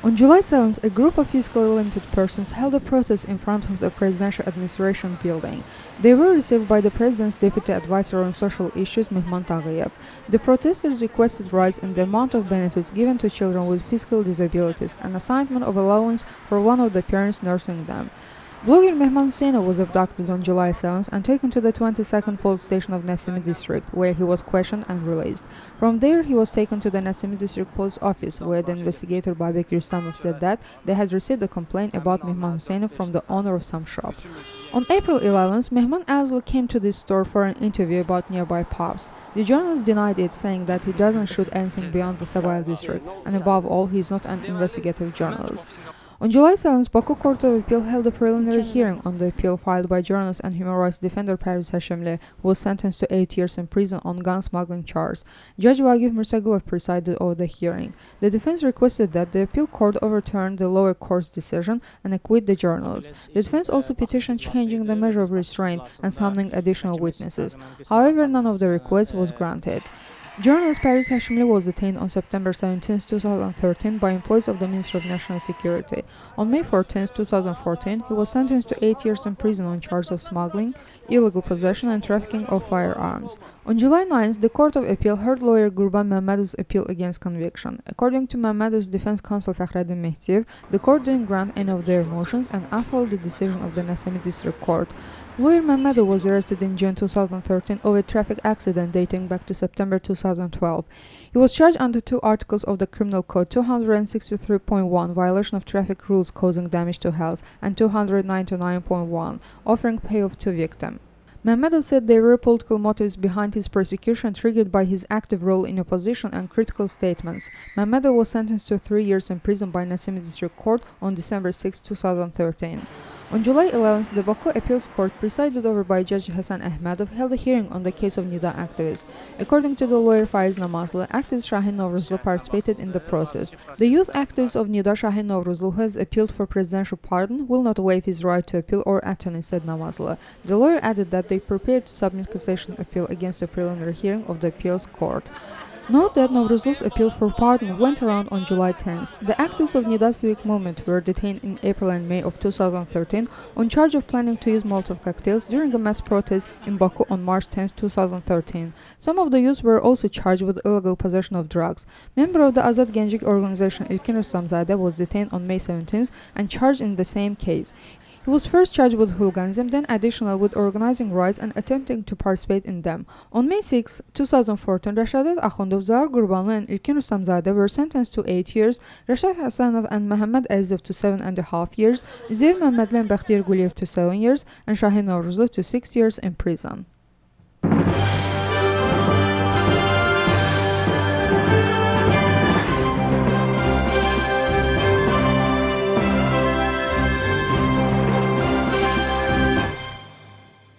On July 7th, a group of physically limited persons held a protest in front of the Presidential Administration building. They were received by the President's Deputy Advisor on Social Issues, Mehman Tagiyev. The protesters requested rise in the amount of benefits given to children with physical disabilities and assignment of allowance for one of the parents nursing them. Blogger Mehman Huseynov was abducted on July 7th and taken to the 22nd police station of Nasimi district, where he was questioned and released. From there, he was taken to the Nasimi district police office, where the investigator Babak Rustamov said that they had received a complaint about Mehman Huseynov from the owner of some shop. On April 11th, Mehman Azl came to this store for an interview about nearby pubs. The journalist denied it, saying that he doesn't shoot anything beyond the Sabail district, and above all, he is not an investigative journalist. On July 7th, Baku Court of Appeal held a preliminary hearing on the appeal filed by journalist and human rights defender Cassation, who was sentenced to 8 years in prison on gun smuggling charges. Judge Vagif Mursagulov presided over the hearing. The defense requested that the appeal court overturn the lower court's decision and acquit the journalist. The defense also petitioned changing the measure of restraint and summoning additional witnesses. However, none of the requests was granted. Journalist Paris Hashimli was detained on September 17, 2013 by employees of the Ministry of National Security. On May 14, 2014, he was sentenced to 8 years in prison on charges of smuggling, illegal possession and trafficking of firearms. On July 9, the Court of Appeal heard lawyer Gurban Mehmedov's appeal against conviction. According to Mehmedov's defense counsel Fakhreddin Mehdiyev, the court didn't grant any of their motions and upheld the decision of the Nasimi District Court. Lawyer Mehmedov was arrested in June 2013 over a traffic accident dating back to September 2012. He was charged under 2 articles of the Criminal Code: 263.1 violation of traffic rules causing damage to health and 299.1 offering payoff to victim. Mehmedov said there were political motives behind his persecution triggered by his active role in opposition and critical statements. Mehmedov was sentenced to 3 years in prison by Nasimi District Court on December 6, 2013. On July 11th, the Baku Appeals Court, presided over by Judge Hassan Ahmedov, held a hearing on the case of Nida activists. According to the lawyer Faiz Namazlı, activist Shahin Novruzlu participated in the process. The youth activist of Nida, Shahin Novruzlu, who has appealed for presidential pardon, will not waive his right to appeal or attorney, said Namazlı. The lawyer added that they prepared to submit cassation appeal against the preliminary hearing of the appeals court. Note that Novruzlu's appeal for pardon went around on July 10th. The activists of Nida civic movement were detained in April and May of 2013 on charge of planning to use Molotov cocktails during a mass protest in Baku on March 10, 2013. Some of the youths were also charged with illegal possession of drugs. Member of the Azad Gencik organization Ilkin Rustamzadeh was detained on May 17th and charged in the same case. He was first charged with hooliganism, then additionally with organizing riots and attempting to participate in them. On May 6, 2014, Rashadat Akhundovzar, Gurbanlı and Ilkin Rustamzadeh were sentenced to 8 years, Rashad Hasanov and Mohammad Azizev to 7.5 years, Üzeyir Mehmedli and Bakhtiyar Guliyev to 7 years, and Shahin Novruzlu to 6 years in prison.